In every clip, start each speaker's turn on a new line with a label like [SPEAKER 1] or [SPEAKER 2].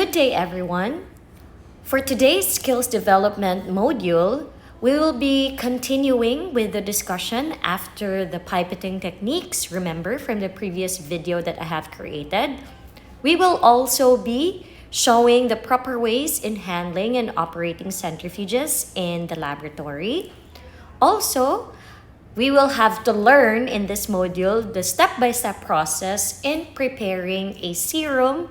[SPEAKER 1] Good day, everyone. For today's skills development module, we will be continuing with the discussion after the pipetting techniques, remember from the previous video that I have created. We will also be showing the proper ways in handling and operating centrifuges in the laboratory. Also, we will have to learn in this module the step-by-step process in preparing a serum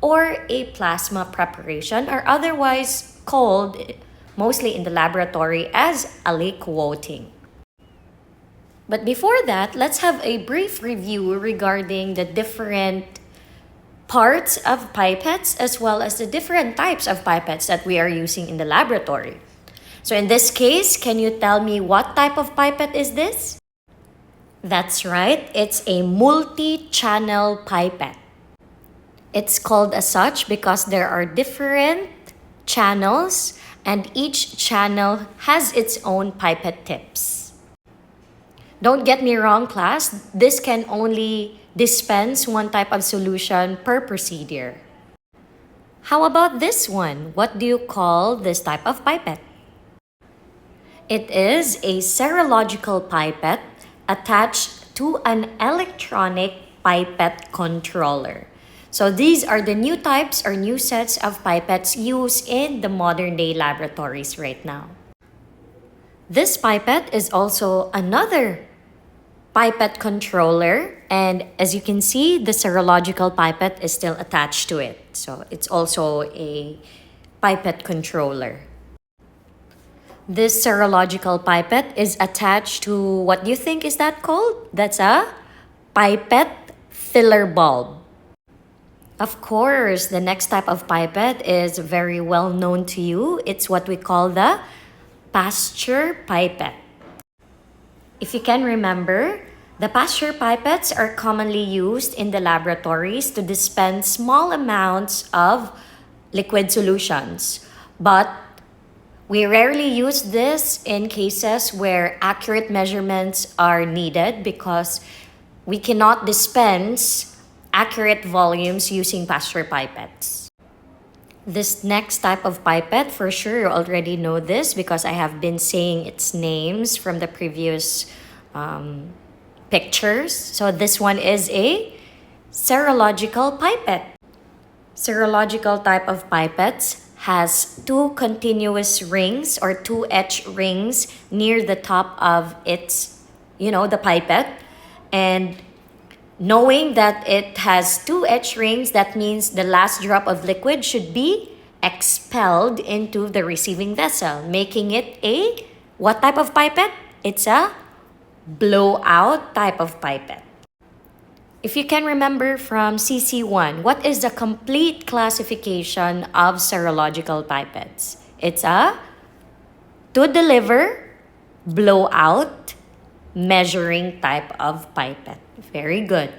[SPEAKER 1] or a plasma preparation, or otherwise called, mostly in the laboratory, as aliquoting. But before that, let's have a brief review regarding the different parts of pipettes as well as the different types of pipettes that we are using in the laboratory. So in this case, can you tell me what type of pipette is this? That's right, it's a multi-channel pipette. It's called as such because there are different channels and each channel has its own pipette tips. Don't get me wrong, class, this can only dispense one type of solution per procedure. How about this one? What do you call this type of pipette? It is a serological pipette attached to an electronic pipette controller. So these are the new types or new sets of pipettes used in the modern day laboratories right now. This pipette is also another pipette controller, and as you can see, the serological pipette is still attached to it. So it's also a pipette controller. This serological pipette is attached to, what do you think is that called? That's a pipette filler bulb. Of course, the next type of pipette is very well known to you. It's what we call the pasture pipette. If you can remember, the pasture pipettes are commonly used in the laboratories to dispense small amounts of liquid solutions. But we rarely use this in cases where accurate measurements are needed because we cannot dispense accurate volumes using pasture pipettes. This next type of pipette, for sure you already know this because I have been saying its names from the previous pictures. So this one is a serological pipette. Serological type of pipettes has two continuous rings or two etch rings near the top of its, the pipette. And knowing that it has two etch rings, that means the last drop of liquid should be expelled into the receiving vessel, making it a what type of pipette? It's a blowout type of pipette. If you can remember from CC1, what is the complete classification of serological pipettes? It's a to deliver, blowout, measuring type of pipette. Very good.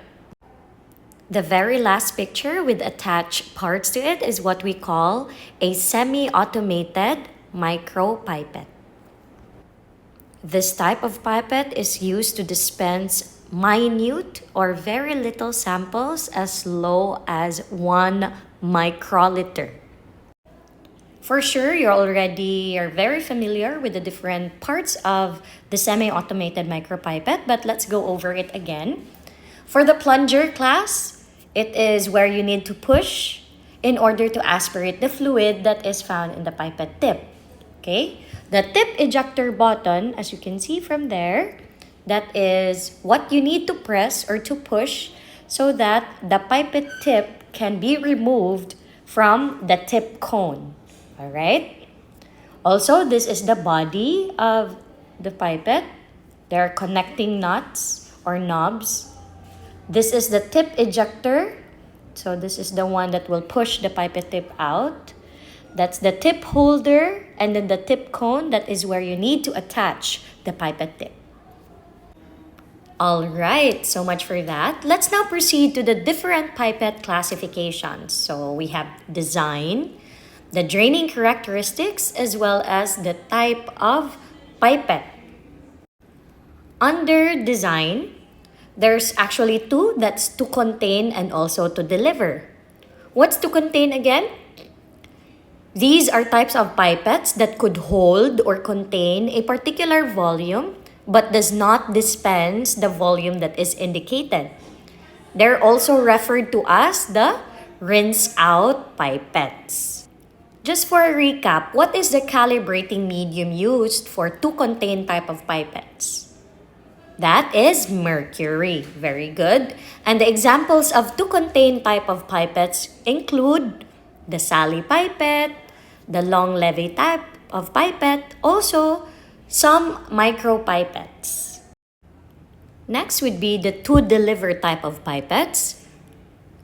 [SPEAKER 1] The very last picture with attached parts to it is what we call a semi-automated micropipette. This type of pipette is used to dispense minute or very little samples as low as 1 microliter. For sure, you are very familiar with the different parts of the semi-automated micropipette, but let's go over it again. For the plunger class, it is where you need to push in order to aspirate the fluid that is found in the pipette tip. Okay? The tip ejector button, as you can see from there, that is what you need to press or to push so that the pipette tip can be removed from the tip cone. Alright? Also, this is the body of the pipette. There are connecting nuts or knobs. This is the tip ejector. So this is the one that will push the pipette tip out. That's the tip holder, and then the tip cone, that is where you need to attach the pipette tip. Alright, so much for that. Let's now proceed to the different pipette classifications. So we have design, the draining characteristics, as well as the type of pipette. Under design, there's actually two. That's to contain and also to deliver. What's to contain again? These are types of pipettes that could hold or contain a particular volume but does not dispense the volume that is indicated. They're also referred to as the rinse-out pipettes. Just for a recap, what is the calibrating medium used for to-contain type of pipettes? That is mercury. Very good. And the examples of to-contain type of pipettes include the Sally pipette, the long levy type of pipette, also some micropipettes. Next would be the to-deliver type of pipettes.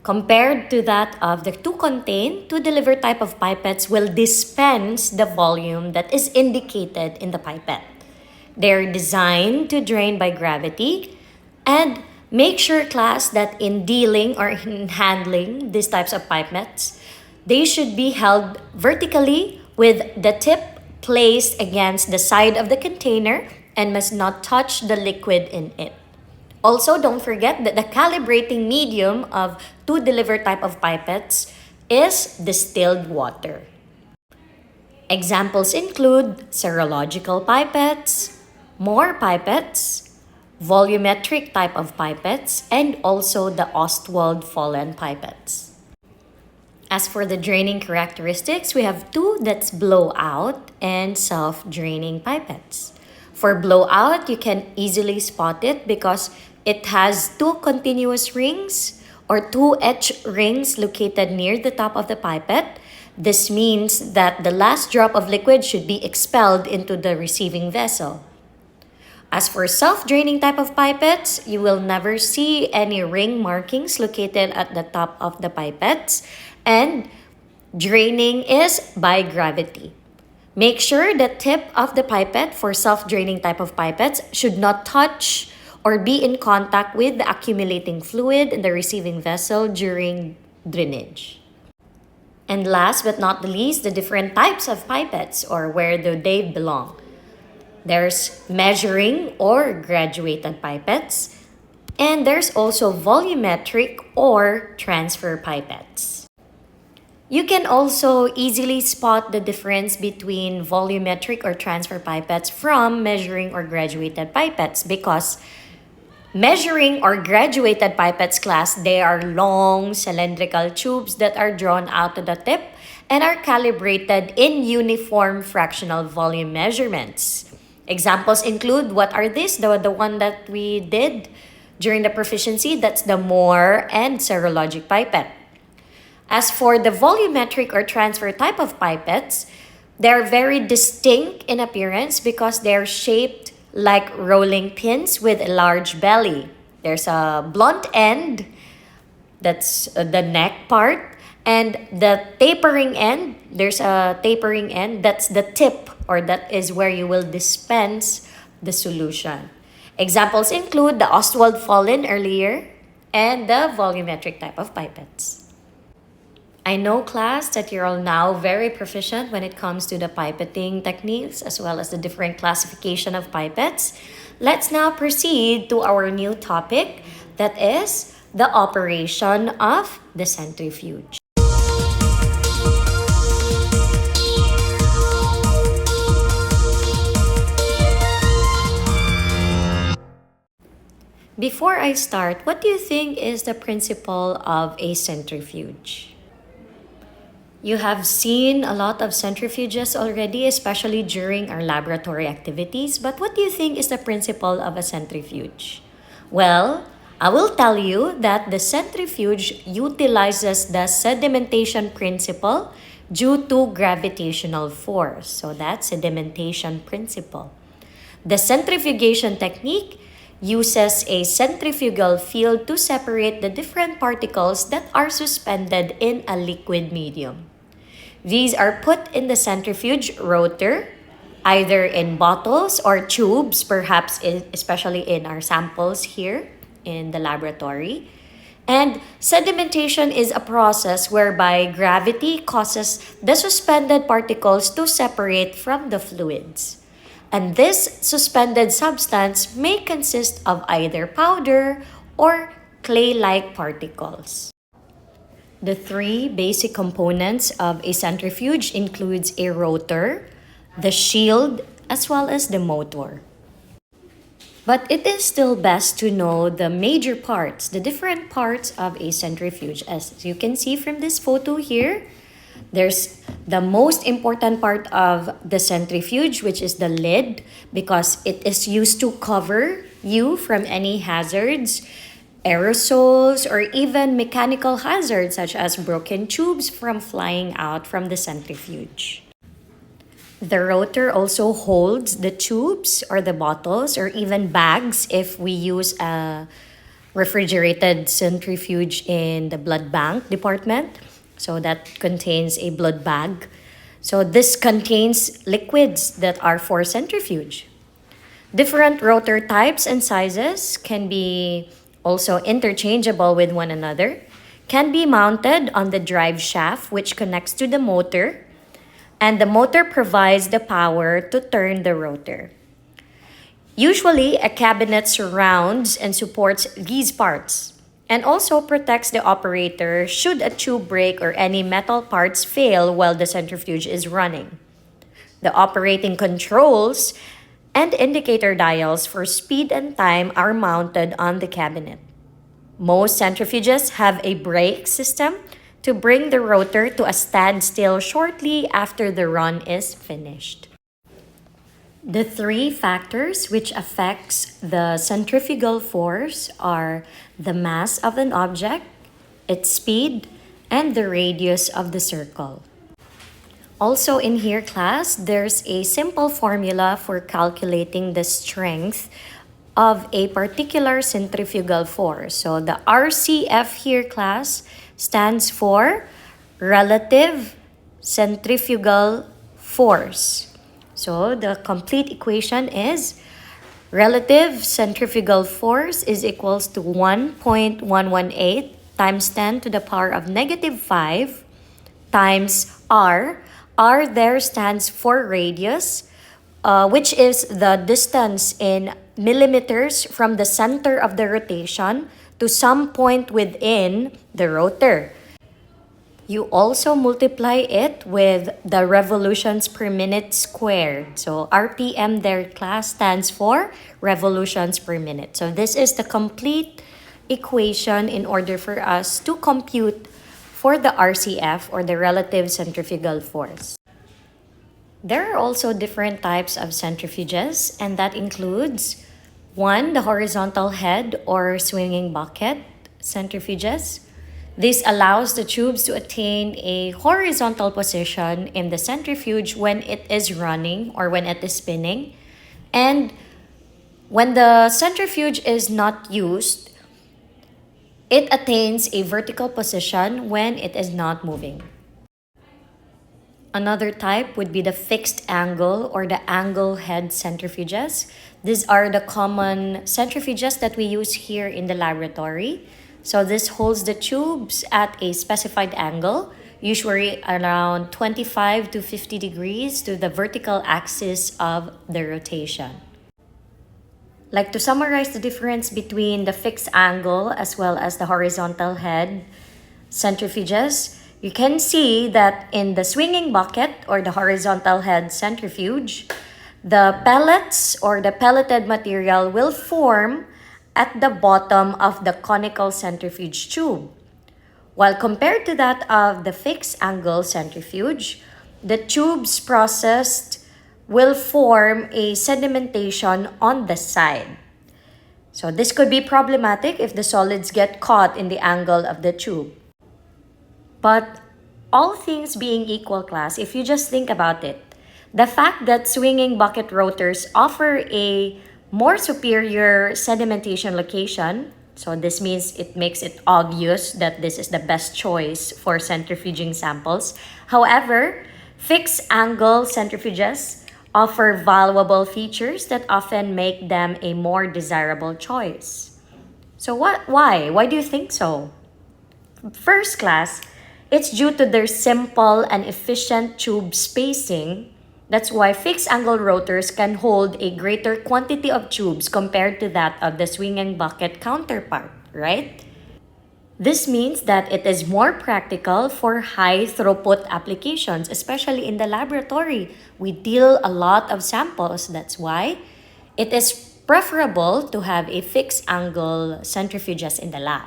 [SPEAKER 1] Compared to that of the to-contain, to-deliver type of pipettes will dispense the volume that is indicated in the pipette. They're designed to drain by gravity, and make sure, class, that in dealing or in handling these types of pipettes, they should be held vertically with the tip placed against the side of the container and must not touch the liquid in it. Also, don't forget that the calibrating medium of to-deliver type of pipettes is distilled water. Examples include serological pipettes, Moore pipettes, volumetric type of pipettes, and also the Ostwald-Follen pipettes. As for the draining characteristics, we have two, that's blowout and self-draining pipettes. For blowout, you can easily spot it because it has two continuous rings or two etch rings located near the top of the pipette. This means that the last drop of liquid should be expelled into the receiving vessel. As for self-draining type of pipettes, you will never see any ring markings located at the top of the pipettes, and draining is by gravity. Make sure the tip of the pipette for self-draining type of pipettes should not touch or be in contact with the accumulating fluid in the receiving vessel during drainage. And last but not the least, the different types of pipettes or where do they belong. There's measuring or graduated pipettes, and there's also volumetric or transfer pipettes. You can also easily spot the difference between volumetric or transfer pipettes from measuring or graduated pipettes because measuring or graduated pipettes, class, they are long cylindrical tubes that are drawn out to the tip and are calibrated in uniform fractional volume measurements. Examples include, what are these? The one that we did during the proficiency, that's the Moore and serologic pipette. As for the volumetric or transfer type of pipettes, they're very distinct in appearance because they're shaped like rolling pins with a large belly. There's a blunt end, that's the neck part, and the tapering end, there's a tapering end, that's the tip, or that is where you will dispense the solution. Examples include the Ostwald-Follen earlier and the volumetric type of pipettes. I know, class, that you're all now very proficient when it comes to the pipetting techniques as well as the different classification of pipettes. Let's now proceed to our new topic, that is the operation of the centrifuge. Before I start, what do you think is the principle of a centrifuge? You have seen a lot of centrifuges already, especially during our laboratory activities, but what do you think is the principle of a centrifuge? Well, I will tell you that the centrifuge utilizes the sedimentation principle due to gravitational force. So that's sedimentation principle. The centrifugation technique uses a centrifugal field to separate the different particles that are suspended in a liquid medium. These are put in the centrifuge rotor, either in bottles or tubes, perhaps especially in our samples here in the laboratory. And sedimentation is a process whereby gravity causes the suspended particles to separate from the fluids. And this suspended substance may consist of either powder or clay-like particles. The three basic components of a centrifuge includes a rotor, the shield, as well as the motor. But it is still best to know the major parts, the different parts of a centrifuge. As you can see from this photo here, there's the most important part of the centrifuge, which is the lid, because it is used to cover you from any hazards, aerosols, or even mechanical hazards such as broken tubes from flying out from the centrifuge. The rotor also holds the tubes or the bottles or even bags if we use a refrigerated centrifuge in the blood bank department. So that contains a blood bag. So this contains liquids that are for centrifuge. Different rotor types and sizes can be also interchangeable with one another, can be mounted on the drive shaft which connects to the motor, and the motor provides the power to turn the rotor. Usually, a cabinet surrounds and supports these parts and also protects the operator should a tube break or any metal parts fail while the centrifuge is running. The operating controls and indicator dials for speed and time are mounted on the cabinet. Most centrifuges have a brake system to bring the rotor to a standstill shortly after the run is finished. The three factors which affects the centrifugal force are the mass of an object, its speed, and the radius of the circle. Also in here class, there's a simple formula for calculating the strength of a particular centrifugal force. So the RCF here class stands for relative centrifugal force. So the complete equation is relative centrifugal force is equals to 1.118 times 10 to the power of negative 5 times R. R there stands for radius, which is the distance in millimeters from the center of the rotation to some point within the rotor. You also multiply it with the revolutions per minute squared. So RPM there class stands for revolutions per minute. So this is the complete equation in order for us to compute for the RCF or the relative centrifugal force. There are also different types of centrifuges, and that includes 1. The horizontal head or swinging bucket centrifuges. This allows the tubes to attain a horizontal position in the centrifuge when it is running or when it is spinning. And when the centrifuge is not used, it attains a vertical position when it is not moving. Another type would be the fixed angle or the angle head centrifuges. These are the common centrifuges that we use here in the laboratory. So this holds the tubes at a specified angle, usually around 25 to 50 degrees to the vertical axis of the rotation. Like to summarize the difference between the fixed angle as well as the horizontal head centrifuges, you can see that in the swinging bucket or the horizontal head centrifuge, the pellets or the pelleted material will form at the bottom of the conical centrifuge tube. While compared to that of the fixed angle centrifuge, the tubes processed will form a sedimentation on the side. So this could be problematic if the solids get caught in the angle of the tube. But all things being equal class, if you just think about it, the fact that swinging bucket rotors offer a more superior sedimentation location, so this means it makes it obvious that this is the best choice for centrifuging samples. However, fixed angle centrifuges offer valuable features that often make them a more desirable choice. So why? Why do you think so? First class, it's due to their simple and efficient tube spacing. That's why fixed angle rotors can hold a greater quantity of tubes compared to that of the swinging bucket counterpart, right? This means that it is more practical for high throughput applications, especially in the laboratory. We deal a lot of samples. That's why it is preferable to have a fixed angle centrifuges in the lab.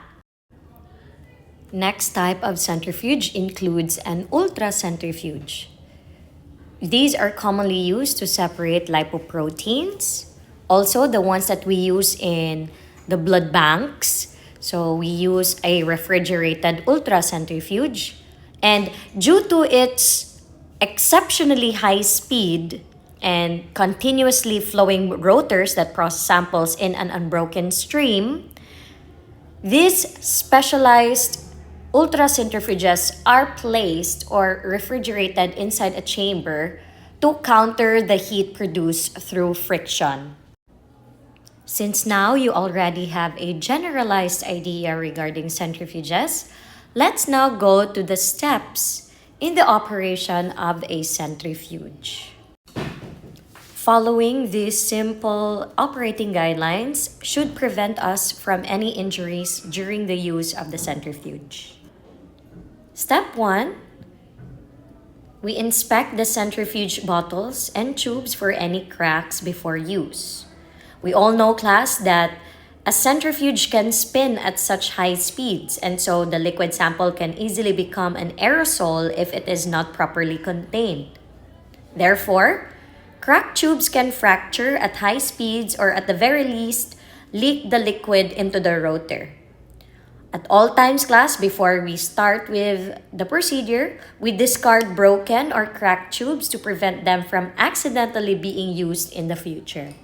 [SPEAKER 1] Next type of centrifuge includes an ultracentrifuge. These are commonly used to separate lipoproteins. Also, the ones that we use in the blood banks. So we use a refrigerated ultracentrifuge. And due to its exceptionally high speed and continuously flowing rotors that process samples in an unbroken stream, these specialized ultracentrifuges are placed or refrigerated inside a chamber to counter the heat produced through friction. Since now you already have a generalized idea regarding centrifuges, let's now go to the steps in the operation of a centrifuge. Following these simple operating guidelines should prevent us from any injuries during the use of the centrifuge. Step 1. We inspect the centrifuge bottles and tubes for any cracks before use. We all know, class, that a centrifuge can spin at such high speeds, and so the liquid sample can easily become an aerosol if it is not properly contained. Therefore, cracked tubes can fracture at high speeds or at the very least, leak the liquid into the rotor. At all times, class, before we start with the procedure, we discard broken or cracked tubes to prevent them from accidentally being used in the future.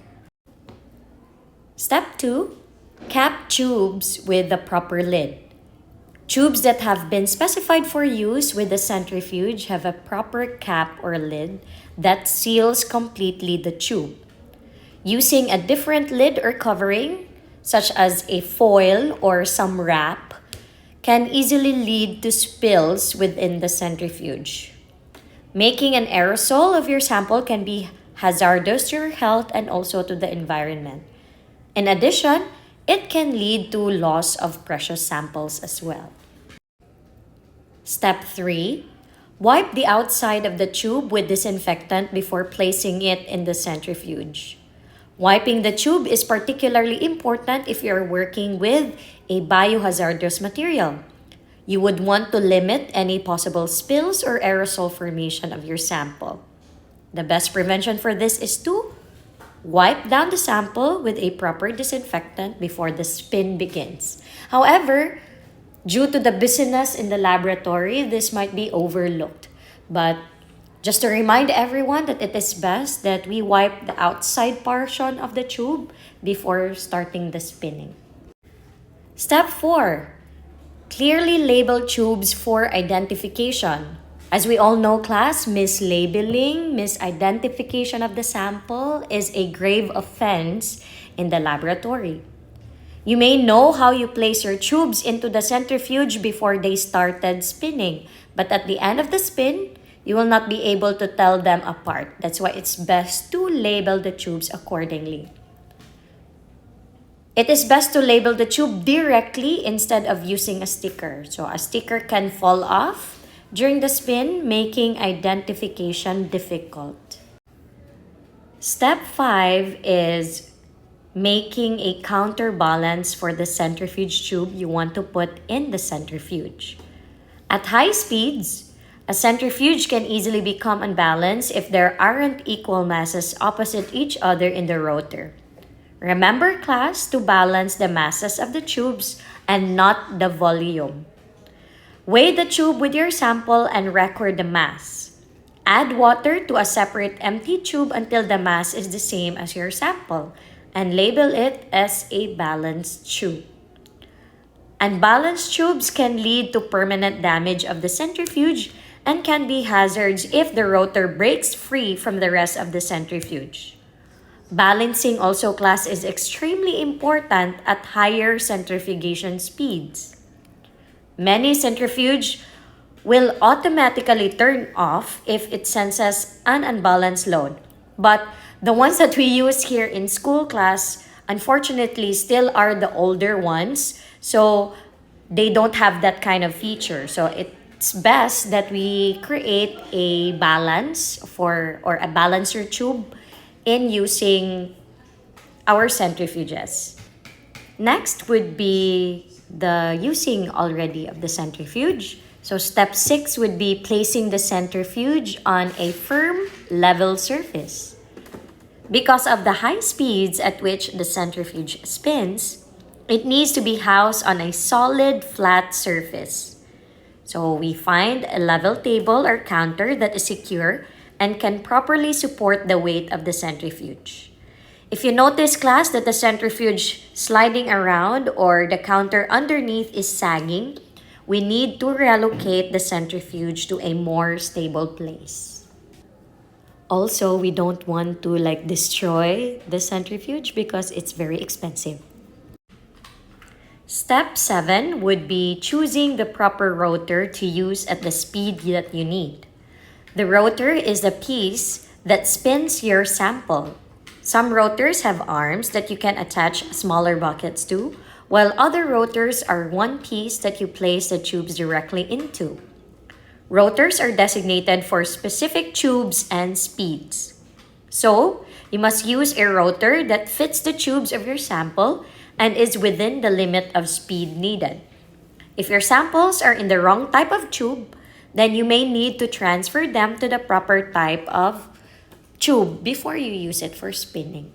[SPEAKER 1] Step 2. Cap tubes with the proper lid. Tubes that have been specified for use with the centrifuge have a proper cap or lid that seals completely the tube. Using a different lid or covering, such as a foil or some wrap, can easily lead to spills within the centrifuge. Making an aerosol of your sample can be hazardous to your health and also to the environment. In addition, it can lead to loss of precious samples as well. Step 3. Wipe the outside of the tube with disinfectant before placing it in the centrifuge. Wiping the tube is particularly important if you're working with a biohazardous material. You would want to limit any possible spills or aerosol formation of your sample. The best prevention for this is to wipe down the sample with a proper disinfectant before the spin begins. However, due to the busyness in the laboratory, this might be overlooked. But just to remind everyone that it is best that we wipe the outside portion of the tube before starting the spinning. Step 4. Clearly label tubes for identification. As we all know, class, mislabeling, misidentification of the sample is a grave offense in the laboratory. You may know how you place your tubes into the centrifuge before they started spinning, but at the end of the spin, you will not be able to tell them apart. That's why it's best to label the tubes accordingly. It is best to label the tube directly instead of using a sticker. So a sticker can fall off during the spin, making identification difficult. Step 5 is making a counterbalance for the centrifuge tube you want to put in the centrifuge. At high speeds, a centrifuge can easily become unbalanced if there aren't equal masses opposite each other in the rotor. Remember, class, to balance the masses of the tubes and not the volume. Weigh the tube with your sample and record the mass. Add water to a separate empty tube until the mass is the same as your sample and label it as a balanced tube. Unbalanced tubes can lead to permanent damage of the centrifuge and can be hazards if the rotor breaks free from the rest of the centrifuge. Balancing also, class, is extremely important at higher centrifugation speeds. Many centrifuge will automatically turn off if it senses an unbalanced load. But the ones that we use here in school, class, unfortunately still are the older ones. So they don't have that kind of feature. So it's best that we create a balance for or a balancer tube in using our centrifuges. Next would be the using already of the centrifuge. So step 6 would be placing the centrifuge on a firm, level surface. Because of the high speeds at which the centrifuge spins, it needs to be housed on a solid, flat surface. So we find a level table or counter that is secure and can properly support the weight of the centrifuge. If you notice, class, that the centrifuge sliding around or the counter underneath is sagging, we need to relocate the centrifuge to a more stable place. Also, we don't want to destroy the centrifuge because it's very expensive. Step 7 would be choosing the proper rotor to use at the speed that you need. The rotor is the piece that spins your sample. Some rotors have arms that you can attach smaller buckets to, while other rotors are one piece that you place the tubes directly into. Rotors are designated for specific tubes and speeds. So, you must use a rotor that fits the tubes of your sample and is within the limit of speed needed. If your samples are in the wrong type of tube, then you may need to transfer them to the proper type of tube before you use it for spinning.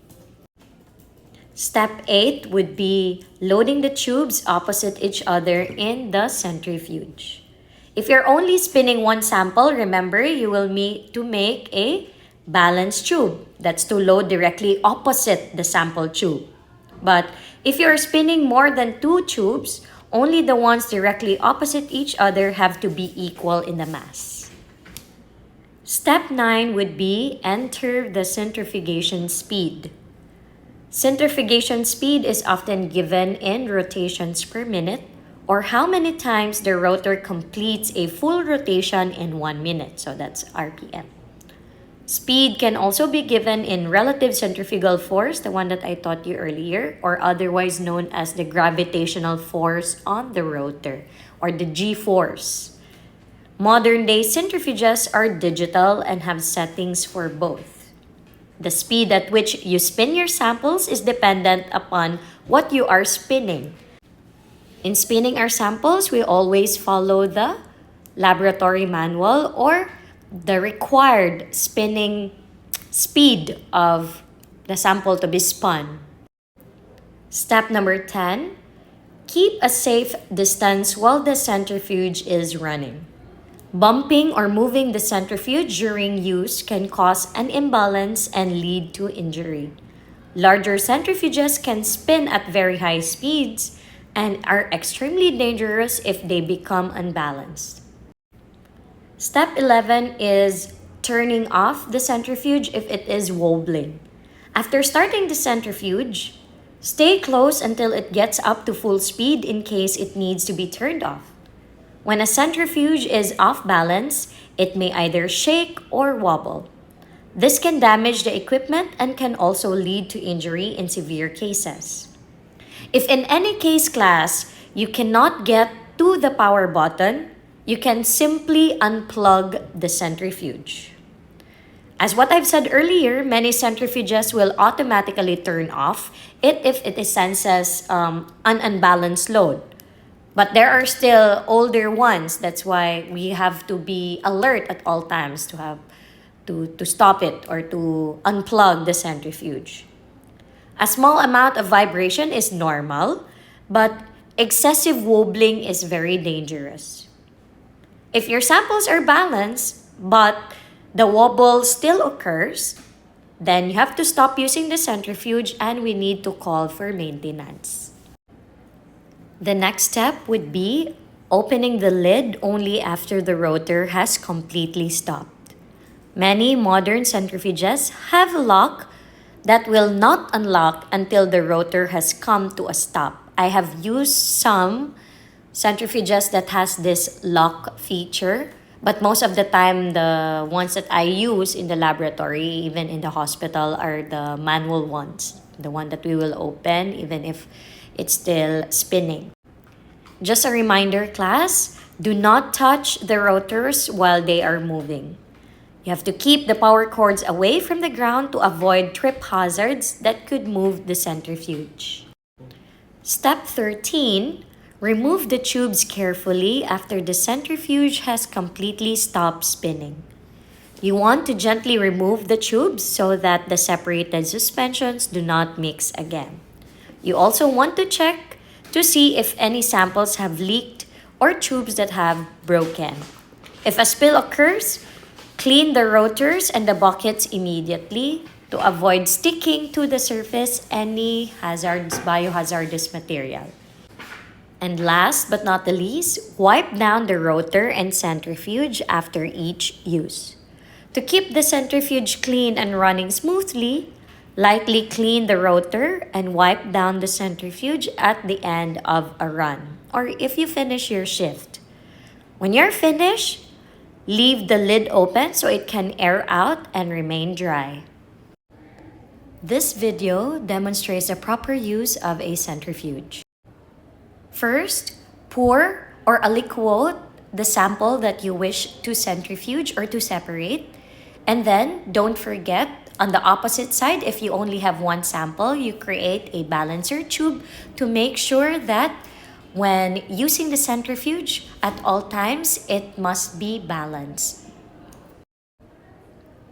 [SPEAKER 1] Step 8 would be loading the tubes opposite each other in the centrifuge. If you're only spinning one sample, remember you will need to make a balanced tube. That's to load directly opposite the sample tube. But if you're spinning more than 2 tubes, only the ones directly opposite each other have to be equal in the mass. Step 9 would be enter the centrifugation speed. Centrifugation speed is often given in rotations per minute or how many times the rotor completes a full rotation in 1 minute. So that's RPM. Speed can also be given in relative centrifugal force, the one that I taught you earlier, or otherwise known as the gravitational force on the rotor or the G-force. Modern-day centrifuges are digital and have settings for both. The speed at which you spin your samples is dependent upon what you are spinning. In spinning our samples, we always follow the laboratory manual or the required spinning speed of the sample to be spun. Step number 10, keep a safe distance while the centrifuge is running. Bumping or moving the centrifuge during use can cause an imbalance and lead to injury. Larger centrifuges can spin at very high speeds and are extremely dangerous if they become unbalanced. Step 11 is turning off the centrifuge if it is wobbling. After starting the centrifuge, stay close until it gets up to full speed in case it needs to be turned off. When a centrifuge is off balance, it may either shake or wobble. This can damage the equipment and can also lead to injury in severe cases. If in any case, class, you cannot get to the power button, you can simply unplug the centrifuge. As what I've said earlier, many centrifuges will automatically turn off if it senses an unbalanced load. But there are still older ones. That's why we have to be alert at all times to stop it or to unplug the centrifuge. A small amount of vibration is normal, but excessive wobbling is very dangerous. If your samples are balanced, but the wobble still occurs, then you have to stop using the centrifuge and we need to call for maintenance. The next step would be opening the lid only after the rotor has completely stopped. Many modern centrifuges have a lock that will not unlock until the rotor has come to a stop. I have used some centrifuges that has this lock feature, but most of the time the ones that I use in the laboratory, even in the hospital, are the manual ones. The one that we will open even if it's still spinning. Just a reminder, class, do not touch the rotors while they are moving. You have to keep the power cords away from the ground to avoid trip hazards that could move the centrifuge. Step 13, remove the tubes carefully after the centrifuge has completely stopped spinning. You want to gently remove the tubes so that the separated suspensions do not mix again. You also want to check to see if any samples have leaked or tubes that have broken. If a spill occurs, clean the rotors and the buckets immediately to avoid sticking to the surface any biohazardous material. And last but not the least, wipe down the rotor and centrifuge after each use. To keep the centrifuge clean and running smoothly, lightly clean the rotor and wipe down the centrifuge at the end of a run or if you finish your shift. When you're finished, leave the lid open so it can air out and remain dry. This video demonstrates the proper use of a centrifuge. First, pour or aliquot the sample that you wish to centrifuge or to separate. And then, don't forget, on the opposite side, if you only have one sample, you create a balancer tube to make sure that when using the centrifuge, at all times, it must be balanced.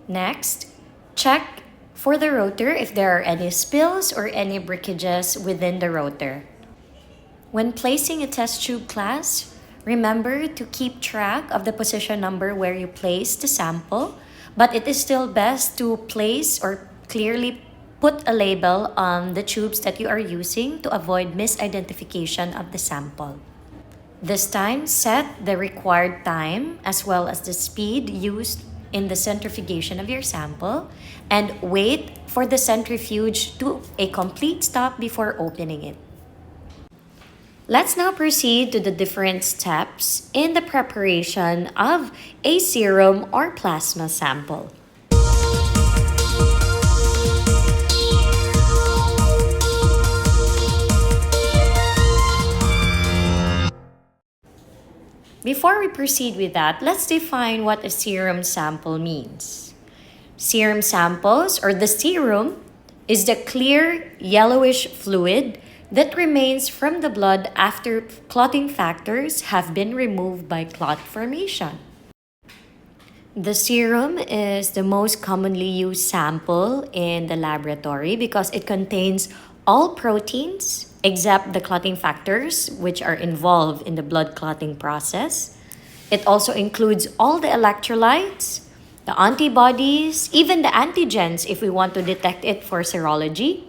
[SPEAKER 1] Next, check for the rotor if there are any spills or any breakages within the rotor. When placing a test tube, class, remember to keep track of the position number where you place the sample, but it is still best to place or clearly put a label on the tubes that you are using to avoid misidentification of the sample. This time, set the required time as well as the speed used in the centrifugation of your sample and wait for the centrifuge to a complete stop before opening it. Let's now proceed to the different steps in the preparation of a serum or plasma sample. Before we proceed with that, let's define what a serum sample means. Serum samples, or the serum, is the clear yellowish fluid that remains from the blood after clotting factors have been removed by clot formation. The serum is the most commonly used sample in the laboratory because it contains all proteins except the clotting factors which are involved in the blood clotting process. It also includes all the electrolytes, the antibodies, even the antigens if we want to detect it for serology,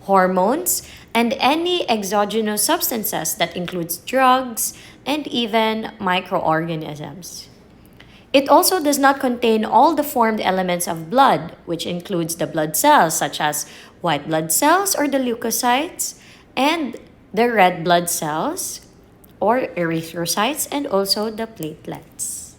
[SPEAKER 1] hormones, and any exogenous substances that includes drugs and even microorganisms. It also does not contain all the formed elements of blood, which includes the blood cells such as white blood cells or the leukocytes, and the red blood cells or erythrocytes, and also the platelets.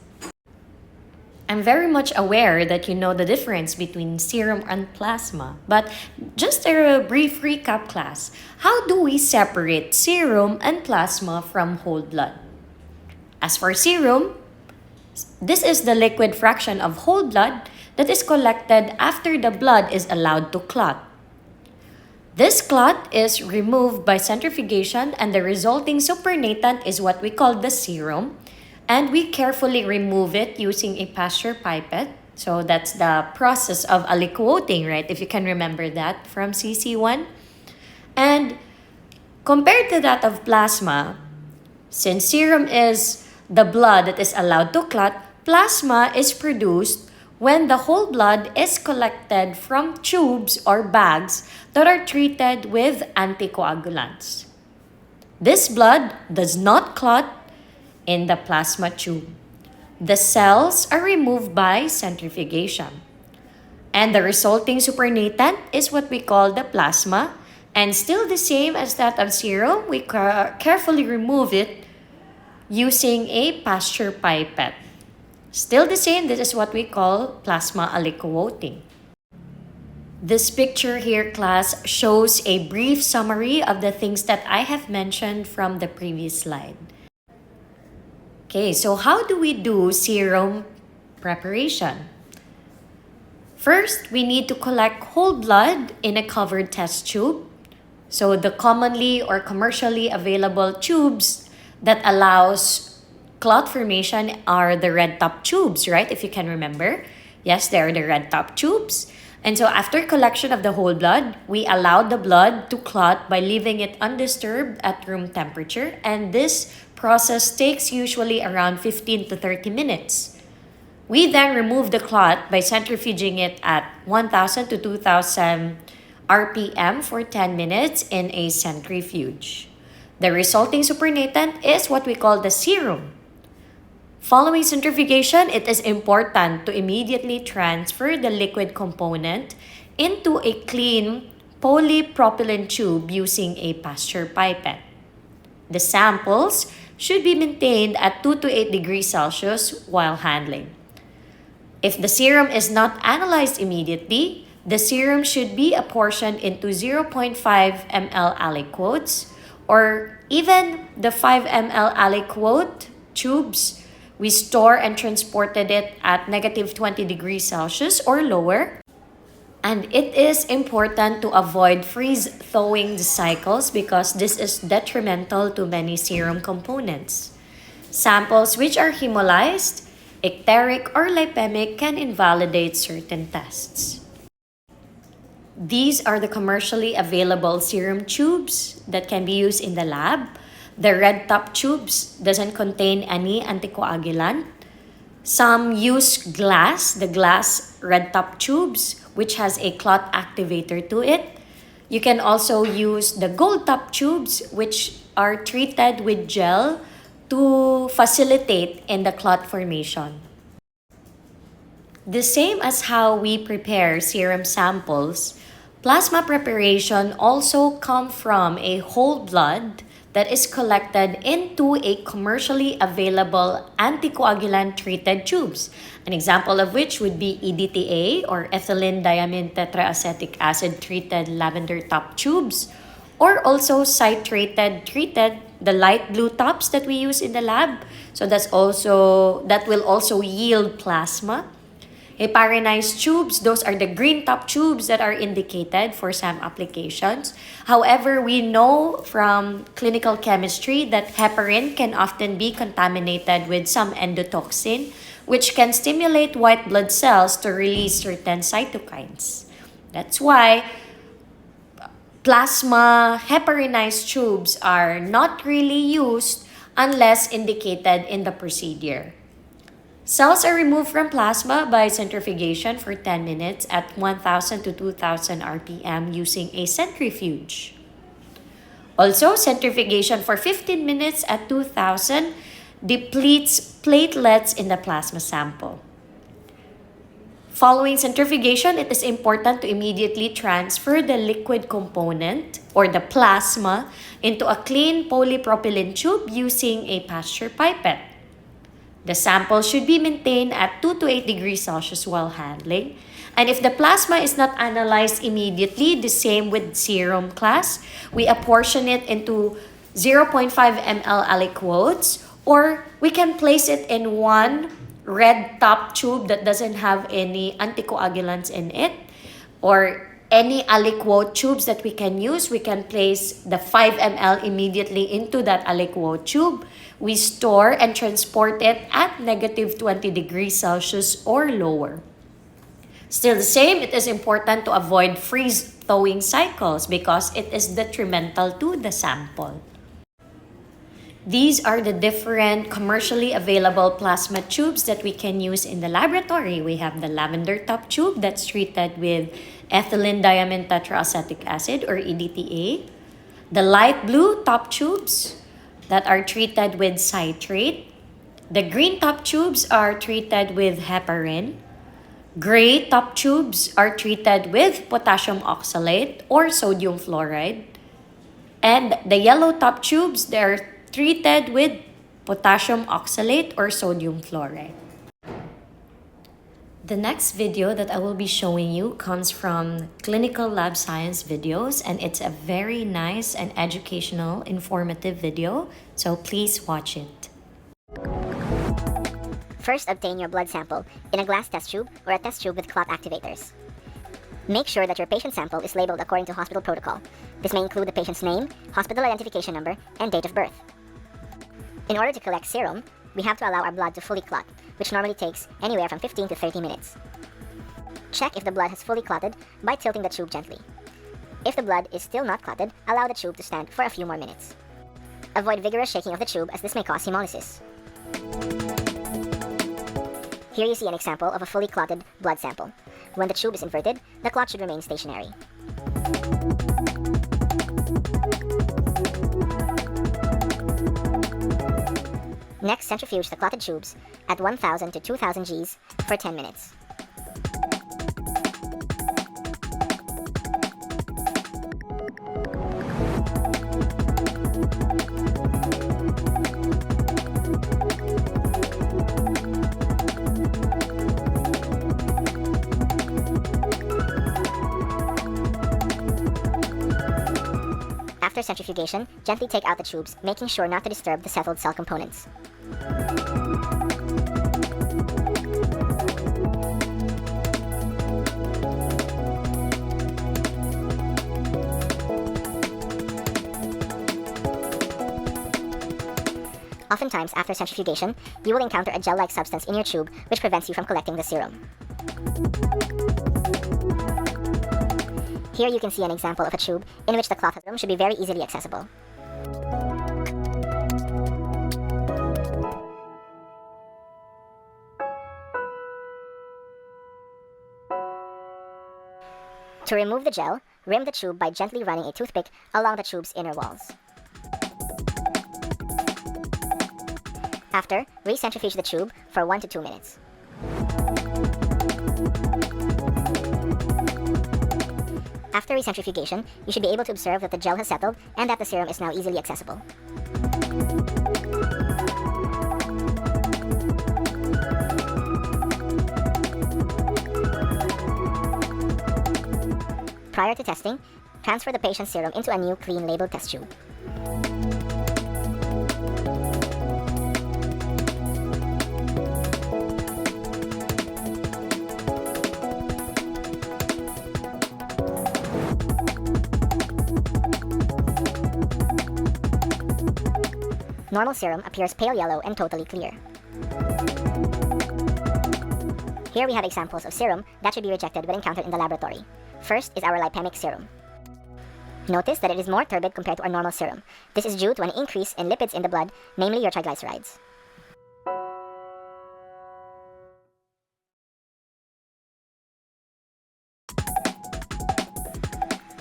[SPEAKER 1] I'm very much aware that you know the difference between serum and plasma, but just a brief recap, class. How do we separate serum and plasma from whole blood? As for serum, this is the liquid fraction of whole blood that is collected after the blood is allowed to clot. This clot is removed by centrifugation and the resulting supernatant is what we call the serum. And we carefully remove it using a pasture pipet. So that's the process of aliquoting, right? If you can remember that from CC1. And compared to that of plasma, since serum is the blood that is allowed to clot, plasma is produced when the whole blood is collected from tubes or bags that are treated with anticoagulants. This blood does not clot in the plasma tube. The cells are removed by centrifugation. And the resulting supernatant is what we call the plasma. And still the same as that of serum, we carefully remove it using a pasture pipette. Still the same, this is what we call plasma aliquoting. This picture here, class, shows a brief summary of the things that I have mentioned from the previous slide. Okay, so how do we do serum preparation? First, we need to collect whole blood in a covered test tube. So the commonly or commercially available tubes that allows clot formation are the red top tubes, right? If you can remember. Yes, they are the red top tubes. And so after collection of the whole blood, we allow the blood to clot by leaving it undisturbed at room temperature. And this process takes usually around 15 to 30 minutes. We then remove the clot by centrifuging it at 1000 to 2000 RPM for 10 minutes in a centrifuge. The resulting supernatant is what we call the serum. Following centrifugation, it is important to immediately transfer the liquid component into a clean polypropylene tube using a pasture pipette. The samples should be maintained at 2 to 8 degrees Celsius while handling. If the serum is not analyzed immediately, the serum should be apportioned into 0.5 ml aliquots or even the 5 ml aliquot tubes. We store and transported it at negative 20 degrees Celsius or lower. And it is important to avoid freeze-thawing the cycles because this is detrimental to many serum components. Samples which are hemolyzed, icteric, or lipemic can invalidate certain tests. These are the commercially available serum tubes that can be used in the lab. The red top tubes doesn't contain any anticoagulant. Some use glass, the glass red top tubes, which has a clot activator to it. You can also use the gold top tubes, which are treated with gel to facilitate in the clot formation. The same as how we prepare serum samples, plasma preparation also comes from a whole blood that is collected into a commercially available anticoagulant-treated tubes. An example of which would be EDTA or ethylene diamine tetraacetic acid treated lavender top tubes, or also citrated treated, the light blue tops that we use in the lab. So that will also yield plasma. Heparinized tubes, those are the green top tubes that are indicated for some applications. However, we know from clinical chemistry that heparin can often be contaminated with some endotoxin, which can stimulate white blood cells to release certain cytokines. That's why plasma heparinized tubes are not really used unless indicated in the procedure. Cells are removed from plasma by centrifugation for 10 minutes at 1000 to 2000 RPM using a centrifuge. Also, centrifugation for 15 minutes at 2000 depletes platelets in the plasma sample. Following centrifugation, it is important to immediately transfer the liquid component or the plasma into a clean polypropylene tube using a pasture pipette. The sample should be maintained at 2 to 8 degrees Celsius while handling. And if the plasma is not analyzed immediately, the same with serum class, we apportion it into 0.5 ml aliquots, or we can place it in one red top tube that doesn't have any anticoagulants in it, or any aliquot tubes that we can use. We can place the 5 ml immediately into that aliquot tube. We store and transport it at negative 20 degrees Celsius or lower. Still the same, it is important to avoid freeze-thawing cycles because it is detrimental to the sample. These are the different commercially available plasma tubes that we can use in the laboratory. We have the lavender top tube that's treated with ethylene diamine tetraacetic acid or EDTA. The light blue top tubes that are treated with citrate. The green top tubes are treated with heparin. Gray top tubes are treated with potassium oxalate or sodium fluoride. And the yellow top tubes, they're treated with potassium oxalate or sodium fluoride. The next video that I will be showing you comes from clinical lab science videos, and it's a very nice and educational, informative video, so please watch it.
[SPEAKER 2] First, obtain your blood sample in a glass test tube or a test tube with clot activators. Make sure that your patient sample is labeled according to hospital protocol. This may include the patient's name, hospital identification number, and date of birth. In order to collect serum, we have to allow our blood to fully clot, which normally takes anywhere from 15 to 30 minutes. Check if the blood has fully clotted by tilting the tube gently. If the blood is still not clotted, allow the tube to stand for a few more minutes. Avoid vigorous shaking of the tube as this may cause hemolysis. Here you see an example of a fully clotted blood sample. When the tube is inverted, the clot should remain stationary. Next, centrifuge the clotted tubes at 1000 to 2000 Gs for 10 minutes. After centrifugation, gently take out the tubes, making sure not to disturb the settled cell components. Oftentimes, after centrifugation, you will encounter a gel-like substance in your tube which prevents you from collecting the serum. Here you can see an example of a tube in which the clot should be very easily accessible. To remove the gel, rim the tube by gently running a toothpick along the tube's inner walls. After, re-centrifuge the tube for 1 to 2 minutes. After recentrifugation, you should be able to observe that the gel has settled and that the serum is now easily accessible. Prior to testing, transfer the patient's serum into a new clean labeled test tube. Normal serum appears pale yellow and totally clear. Here we have examples of serum that should be rejected when encountered in the laboratory. First is our lipemic serum. Notice that it is more turbid compared to our normal serum. This is due to an increase in lipids in the blood, namely your triglycerides.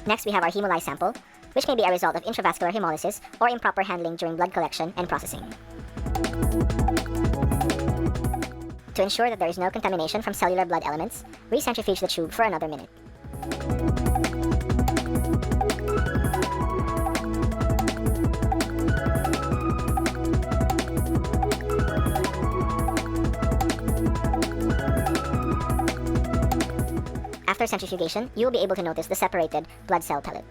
[SPEAKER 2] Next, we have our hemolyzed sample, which may be a result of intravascular hemolysis or improper handling during blood collection and processing. To ensure that there is no contamination from cellular blood elements, re-centrifuge the tube for another minute. After centrifugation, you will be able to notice the separated blood cell pellet.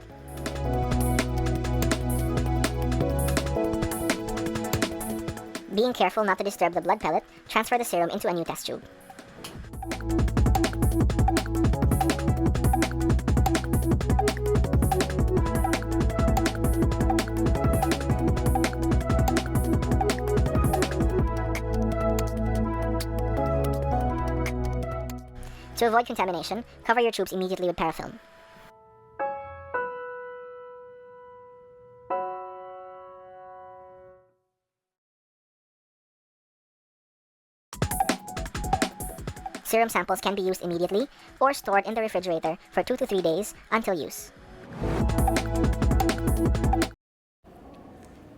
[SPEAKER 2] Being careful not to disturb the blood pellet, transfer the serum into a new test tube. To avoid contamination, cover your tubes immediately with parafilm. Serum samples can be used immediately or stored in the refrigerator for 2 to 3 days until use.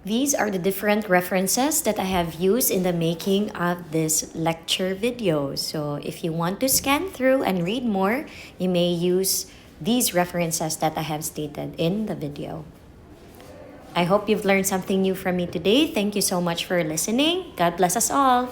[SPEAKER 1] These are the different references that I have used in the making of this lecture video. So if you want to scan through and read more, you may use these references that I have stated in the video. I hope you've learned something new from me today. Thank you so much for listening. God bless us all.